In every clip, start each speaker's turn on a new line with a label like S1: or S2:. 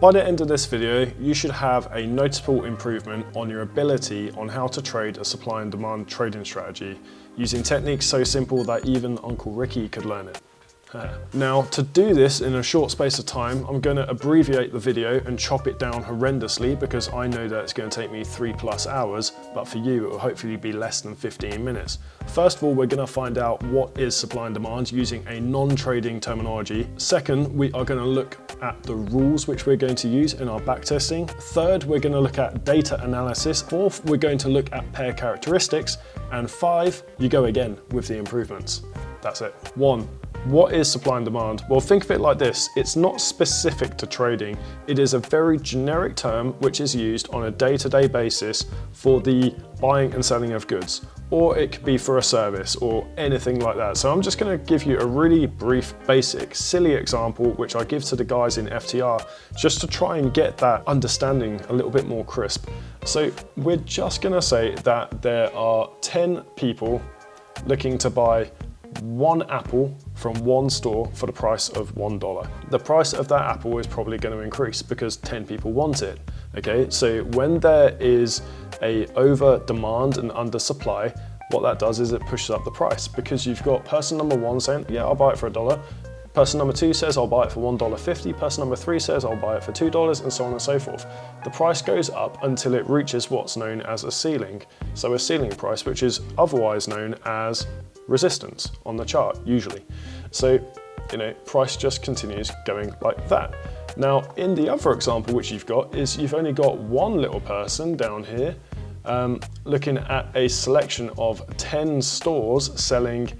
S1: By the end of this video, you should have a noticeable improvement on your ability on how to trade a supply and demand trading strategy using techniques so simple that even Uncle Ricky could learn it. Now, to do this in a short space of time, I'm going to abbreviate the video and chop it down horrendously because I know that it's going to take me 3+ hours, but for you it will hopefully be less than 15 minutes. First of all, we're going to find out what is supply and demand using a non-trading terminology. Second, we are going to look at the rules which we're going to use in our backtesting. Third, we're going to look at data analysis. Fourth, we're going to look at pair characteristics. And 5, you go again with the improvements. That's it. 1. What is supply and demand? Well, think of it like this. It's not specific to trading. It is a very generic term which is used on a day-to-day basis for the buying and selling of goods, or it could be for a service or anything like that. So I'm just going to give you a really brief, basic, silly example which I give to the guys in FTR just to try and get that understanding a little bit more crisp. So we're just going to say that there are 10 people looking to buy one apple from one store for the price of $1. The price of that apple is probably going to increase because 10 people want it. Okay, so when there is a over demand and under supply, what that does is it pushes up the price because you've got person number 1 saying, yeah, I'll buy it for $1. Person number 2 says, I'll buy it for $1.50. Person number 3 says, I'll buy it for $2, and so on and so forth. The price goes up until it reaches what's known as a ceiling. So a ceiling price, which is otherwise known as resistance on the chart, usually. So, price just continues going like that. Now, in the other example which you've got is you've only got one little person down here looking at a selection of 10 stores selling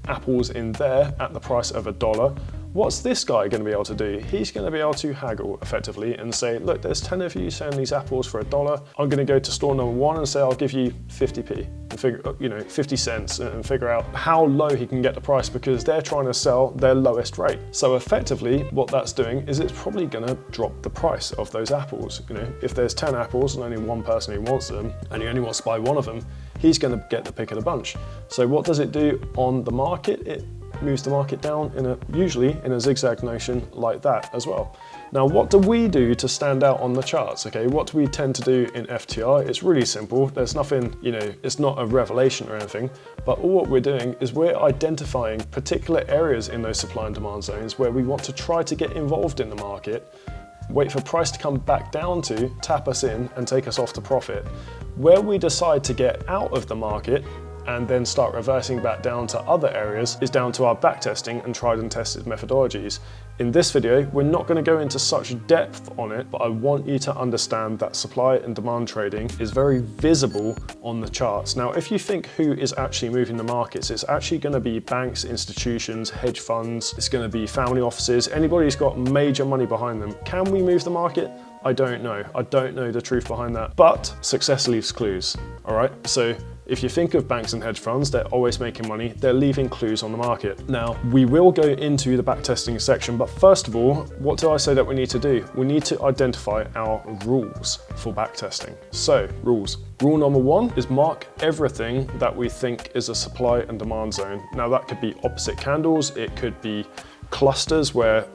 S1: apples in there at the price of $1. What's this guy going to be able to do? He's going to be able to haggle effectively and say, look, there's 10 of you selling these apples for $1. I'm going to go to store number 1 and say, I'll give you 50p and figure, 50 cents and figure out how low he can get the price because they're trying to sell their lowest rate. So effectively what that's doing is it's probably going to drop the price of those apples. If there's 10 apples and only one person who wants them and he only wants to buy one of them, he's going to get the pick of the bunch. So what does it do on the market? It moves the market down usually in a zigzag motion like that as well. Now, what do we do to stand out on the charts? Okay, what do we tend to do in FTR? It's really simple. There's nothing, it's not a revelation or anything, but all what we're doing is we're identifying particular areas in those supply and demand zones where we want to try to get involved in the market, wait for price to come back down to, tap us in and take us off to profit. Where we decide to get out of the market and then start reversing back down to other areas is down to our backtesting and tried and tested methodologies. In this video, we're not going to go into such depth on it, but I want you to understand that supply and demand trading is very visible on the charts. Now, if you think who is actually moving the markets, it's actually going to be banks, institutions, hedge funds, it's going to be family offices, anybody who's got major money behind them. Can we move the market? I don't know. I don't know the truth behind that, but success leaves clues, all right? So if you think of banks and hedge funds, they're always making money, they're leaving clues on the market. Now, we will go into the backtesting section, but first of all, what do I say that we need to do? We need to identify our rules for backtesting. So, rules. Rule number 1 is mark everything that we think is a supply and demand zone. Now, that could be opposite candles, it could be clusters where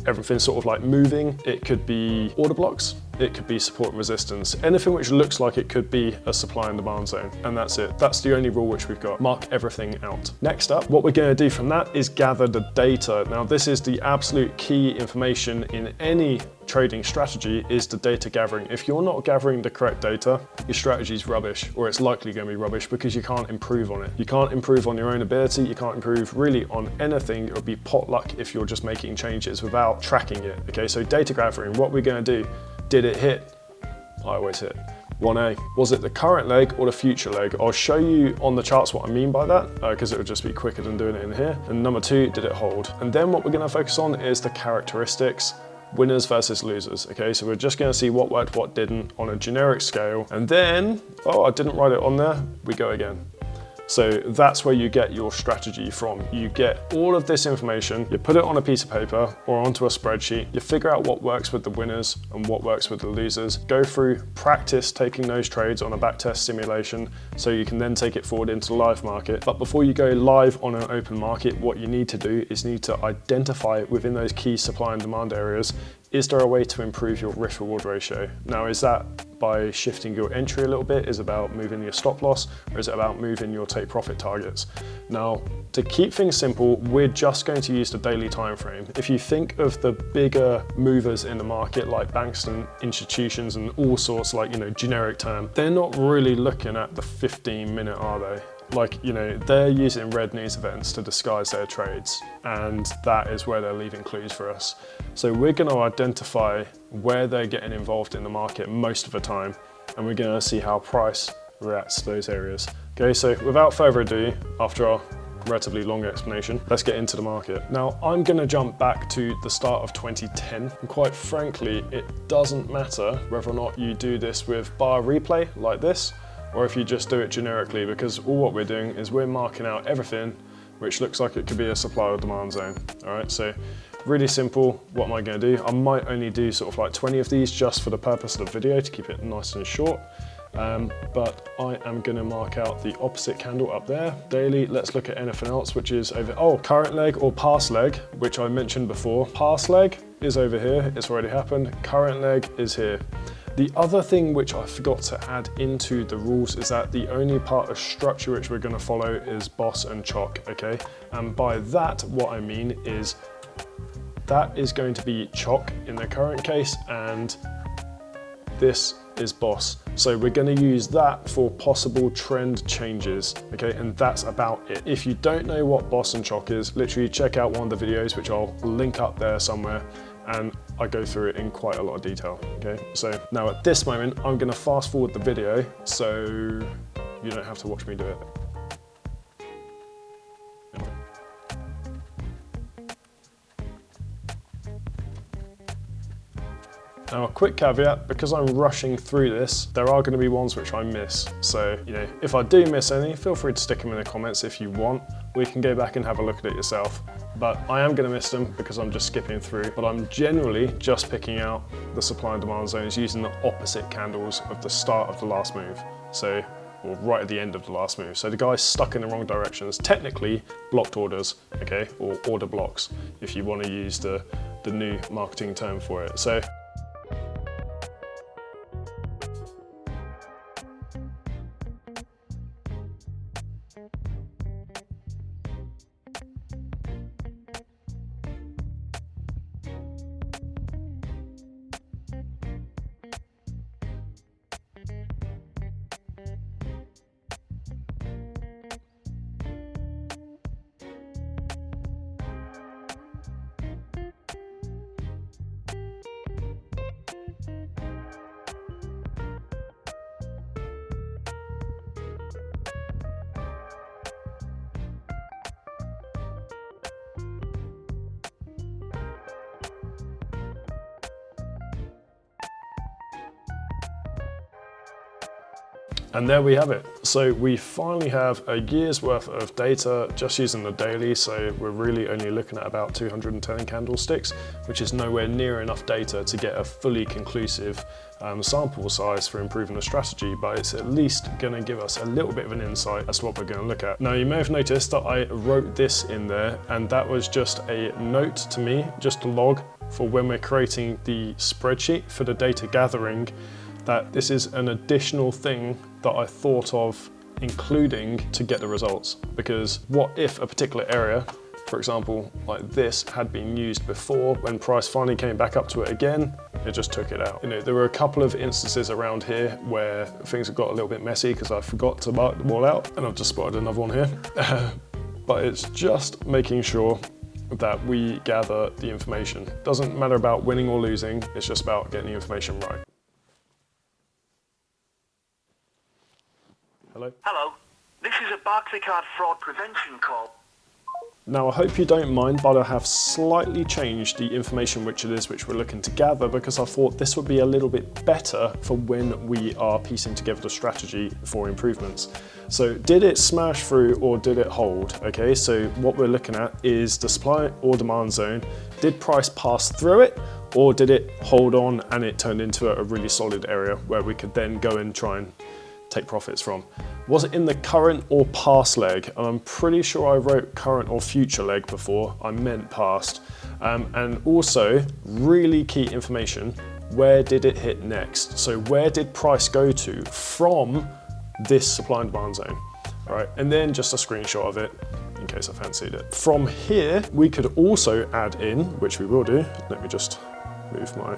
S1: everything's sort of like moving, it could be order blocks, it could be support and resistance, anything which looks like it could be a supply and demand zone, and that's it. That's the only rule which we've got. Mark everything out. Next up, what we're going to do from that is gather the data. Now, this is the absolute key information in any trading strategy, is the data gathering. If you're not gathering the correct data, your strategy is rubbish, or it's likely going to be rubbish because you can't improve on it. You can't improve on your own ability, you can't improve really on anything. It would be potluck if you're just making changes without tracking it. Okay, so data gathering, what we're going to do. Did it hit? I always hit. 1A, was it the current leg or the future leg? I'll show you on the charts what I mean by that, because it would just be quicker than doing it in here. And number 2, did it hold? And then what we're going to focus on is the characteristics, winners versus losers. Okay, so we're just going to see what worked, what didn't on a generic scale. And then, oh, I didn't write it on there, we go again. So that's where you get your strategy from. You get all of this information, you put it on a piece of paper or onto a spreadsheet, you figure out what works with the winners and what works with the losers, go through, practice taking those trades on a backtest simulation so you can then take it forward into the live market. But before you go live on an open market, what you need to do is need to identify within those key supply and demand areas, is there a way to improve your risk reward ratio? Now, is that by shifting your entry a little bit? Is it about moving your stop loss, or is it about moving your take profit targets? Now, to keep things simple, we're just going to use the daily time frame. If you think of the bigger movers in the market, like banks and institutions and all sorts, like, generic term, they're not really looking at the 15-minute, are they? Like, they're using red news events to disguise their trades, and that is where they're leaving clues for us. So we're going to identify where they're getting involved in the market most of the time, and we're going to see how price reacts to those areas. Okay, so without further ado, after our relatively long explanation, let's get into the market. Now, I'm going to jump back to the start of 2010, and quite frankly, it doesn't matter whether or not you do this with bar replay like this, or if you just do it generically, because all what we're doing is we're marking out everything which looks like it could be a supply or demand zone. All right, so really simple. What am I going to do? I might only do sort of like 20 of these just for the purpose of the video to keep it nice and short. But I am going to mark out the opposite candle up there. Daily, let's look at anything else, which is over, current leg or past leg, which I mentioned before. Past leg is over here, it's already happened. Current leg is here. The other thing which I forgot to add into the rules is that the only part of structure which we're going to follow is boss and chock, okay? And by that, what I mean is that is going to be chock in the current case, and this is boss. So we're going to use that for possible trend changes, okay? And that's about it. If you don't know what boss and chock is, literally check out one of the videos, which I'll link up there somewhere, and I go through it in quite a lot of detail, okay? So now at this moment, I'm gonna fast forward the video so you don't have to watch me do it. Now, a quick caveat, because I'm rushing through this, there are going to be ones which I miss. So, if I do miss any, feel free to stick them in the comments if you want. We can go back and have a look at it yourself. But I am going to miss them because I'm just skipping through. But I'm generally just picking out the supply and demand zones using the opposite candles of the start of the last move. So, or right at the end of the last move. So the guy's stuck in the wrong directions. Technically, blocked orders, okay? Or order blocks, if you want to use the new marketing term for it. So, and there we have it. So we finally have a year's worth of data just using the daily. So we're really only looking at about 210 candlesticks, which is nowhere near enough data to get a fully conclusive sample size for improving the strategy, but it's at least going to give us a little bit of an insight as to what we're going to look at. Now, you may have noticed that I wrote this in there, and that was just a note to me, just a log for when we're creating the spreadsheet for the data gathering, that this is an additional thing that I thought of including to get the results. Because what if a particular area, for example, like this, had been used before, when price finally came back up to it again, it just took it out. There were a couple of instances around here where things have got a little bit messy because I forgot to mark them all out, and I've just spotted another one here. But it's just making sure that we gather the information. Doesn't matter about winning or losing, it's just about getting the information right. Hello?
S2: Hello, this is a Barclaycard fraud prevention call.
S1: Now, I hope you don't mind, but I have slightly changed the information which we're looking to gather, because I thought this would be a little bit better for when we are piecing together the strategy for improvements. So did it smash through or did it hold? Okay, so what we're looking at is the supply or demand zone. Did price pass through it, or did it hold on and it turned into a really solid area where we could then go and try and take profits from. Was it in the current or past leg? And I'm pretty sure I wrote current or future leg before, I meant past. And also, really key information, where did it hit next? So where did price go to from this supply and demand zone? All right, and then just a screenshot of it in case I fancied it. From here, we could also add in, which we will do. Let me just move my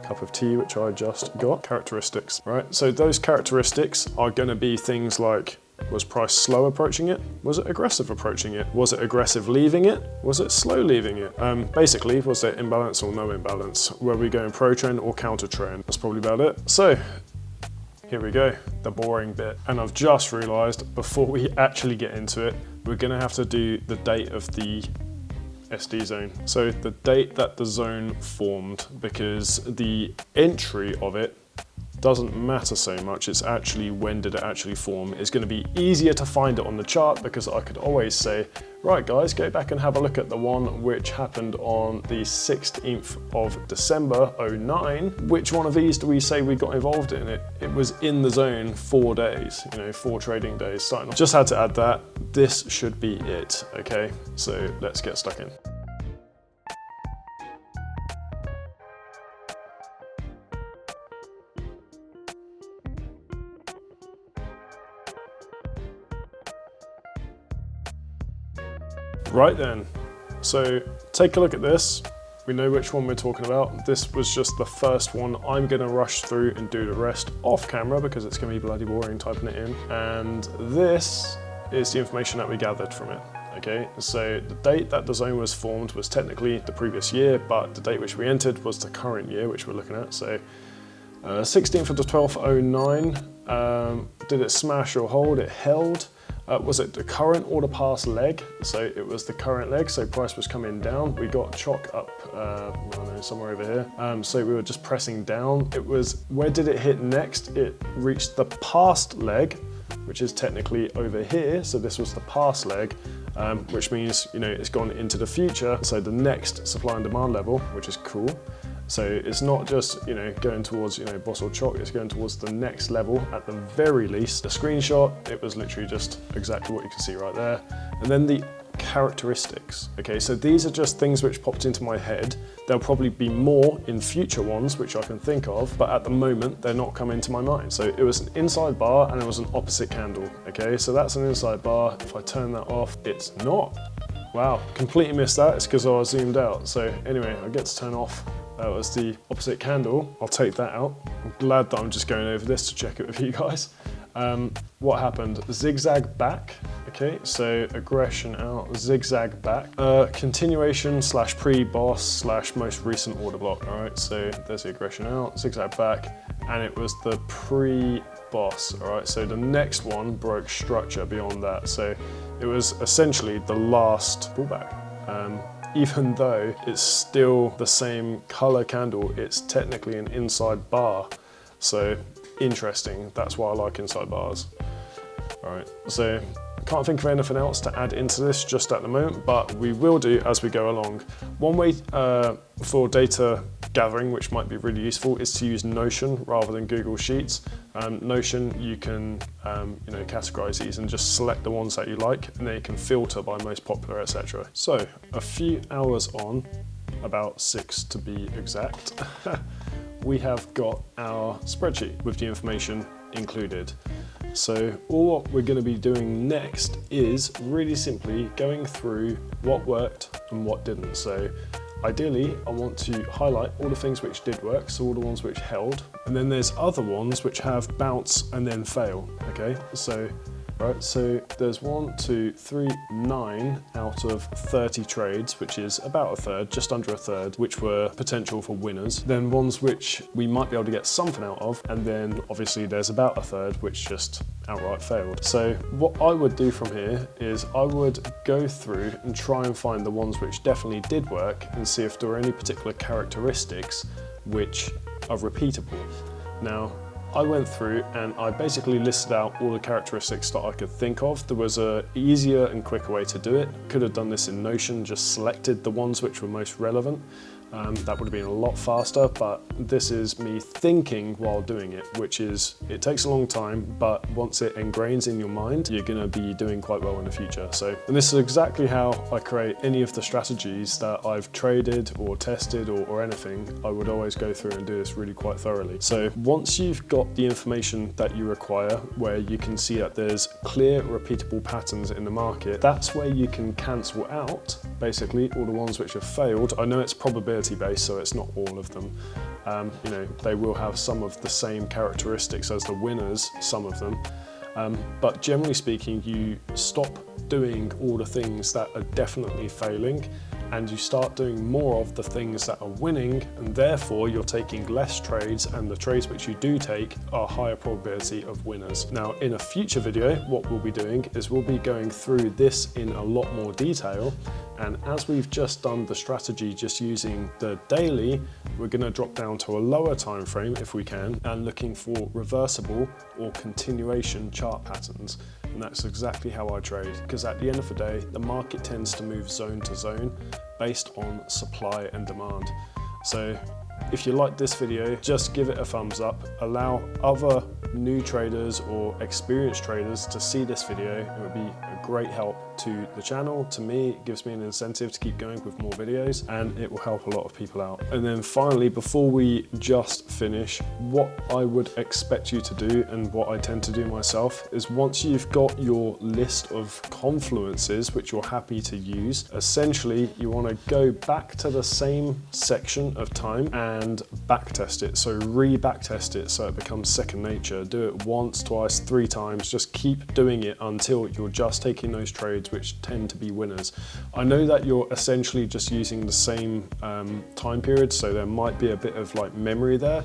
S1: cup of tea, which I just got. Characteristics, right? So those characteristics are gonna be things like, was price slow approaching it? Was it aggressive approaching it? Was it aggressive leaving it? Was it slow leaving it? Basically, was there imbalance or no imbalance? Were we going pro trend or counter trend? That's probably about it. So here we go, the boring bit. And I've just realized before we actually get into it, we're gonna have to do the date of the SD zone. So the date that the zone formed, because the entry of it doesn't matter so much, it's actually when did it actually form. It's going to be easier to find it on the chart because I could always say, right guys, go back and have a look at the one which happened on the 16th of December 09. Which one of these do we say we got involved in? It was in the zone 4 days, 4 trading days starting off. Just had to add that. This should be it, okay? So let's get stuck in. Right then, so take a look at this. We know which one we're talking about. This was just the first one. I'm gonna rush through and do the rest off camera because it's gonna be bloody boring typing it in. And this is the information that we gathered from it, okay? So the date that the zone was formed was technically the previous year, but the date which we entered was the current year, which we're looking at. So 16th of the 12th, 09. Did it smash or hold? It held. Was it the current or the past leg? So it was the current leg, so price was coming down. We got chalk up, I don't know, somewhere over here. So we were just pressing down. It was, where did it hit next? It reached the past leg, which is technically over here. So this was the past leg, which means, it's gone into the future. So the next supply and demand level, which is cool. So it's not just, going towards, boss or chalk, it's going towards the next level at the very least. The screenshot, it was literally just exactly what you can see right there. And then the characteristics, okay? So these are just things which popped into my head. There'll probably be more in future ones, which I can think of, but at the moment, they're not coming to my mind. So it was an inside bar and it was an opposite candle, okay? So that's an inside bar. If I turn that off, it's not. Wow, completely missed that. It's because I was zoomed out. So anyway, I get to turn off. That was the opposite candle. I'll take that out. I'm glad that I'm just going over this to check it with you guys. What happened? Zigzag back. Okay, so aggression out, zigzag back. Continuation slash pre-boss slash most recent order block. All right, so there's the aggression out, zigzag back, and it was the pre-boss. All right, so the next one broke structure beyond that. So it was essentially the last pullback. Even though it's still the same color candle, it's technically an inside bar. So interesting, that's why I like inside bars. All right, so I can't think of anything else to add into this just at the moment, but we will do as we go along. One way for data gathering, which might be really useful, is to use Notion rather than Google Sheets. Notion, you can categorize these and just select the ones that you like, and then you can filter by most popular, etc. So a few hours on, about 6 to be exact, we have got our spreadsheet with the information included. So all what we're going to be doing next is really simply going through what worked and what didn't. So ideally, I want to highlight all the things which did work, so all the ones which held, and then there's other ones which have bounce and then fail, okay? So there's 1, 2, 3, 9 out of 30 trades, which is about a third, just under a third, which were potential for winners. Then ones which we might be able to get something out of, and then obviously there's about a third which just outright failed. So what I would do from here is I would go through and try and find the ones which definitely did work and see if there were any particular characteristics which are repeatable. Now, I went through and I basically listed out all the characteristics that I could think of. There was an easier and quicker way to do it. Could have done this in Notion, just selected the ones which were most relevant. That would have been a lot faster, but this is me thinking while doing it, which is, it takes a long time, but once it ingrains in your mind, you're gonna be doing quite well in the future. So, and this is exactly how I create any of the strategies that I've traded or tested or anything. I would always go through and do this really quite thoroughly. So once you've got the information that you require, where you can see that there's clear, repeatable patterns in the market, that's where you can cancel out basically all the ones which have failed. I know it's probability based, so it's not all of them. You know, they will have some of the same characteristics as the winners, some of them. But generally speaking, you stop doing all the things that are definitely failing and you start doing more of the things that are winning, and therefore you're taking less trades, and the trades which you do take are higher probability of winners. Now, in a future video, what we'll be doing is we'll be going through this in a lot more detail, and as we've just done the strategy just using the daily, we're going to drop down to a lower time frame if we can, and looking for reversible or continuation chart patterns. And that's exactly how I trade, because at the end of the day, the market tends to move zone to zone based on supply and demand. So if you like this video, just give it a thumbs up, allow other new traders or experienced traders to see this video. It would be a great help to the channel. To me, it gives me an incentive to keep going with more videos, and it will help a lot of people out. And then finally, before we just finish, what I would expect you to do, and what I tend to do myself, is once you've got your list of confluences which you're happy to use, essentially you want to go back to the same section of time and backtest it. So re-backtest it so it becomes second nature. Do it once, twice, 3 times. Just keep doing it until you're just taking those trades which tend to be winners. I know that you're essentially just using the same time period, so there might be a bit of like memory there,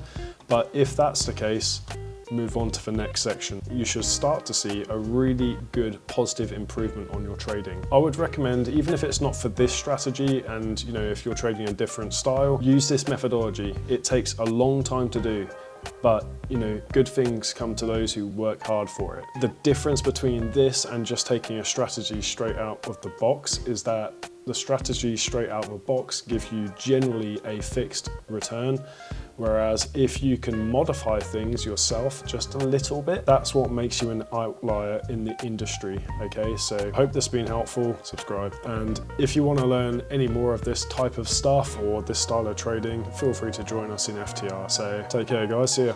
S1: but if that's the case, move on to the next section. You should start to see a really good positive improvement on your trading. I would recommend, even if it's not for this strategy, and you know, if you're trading a different style, use this methodology. It takes a long time to do, but you know, good things come to those who work hard for it. The difference between this and just taking a strategy straight out of the box is that the strategy straight out of the box gives you generally a fixed return, whereas if you can modify things yourself just a little bit, that's what makes you an outlier in the industry. Okay, so hope this has been helpful. Subscribe, and if you want to learn any more of this type of stuff or this style of trading, feel free to join us in FTR. So take care guys, see ya.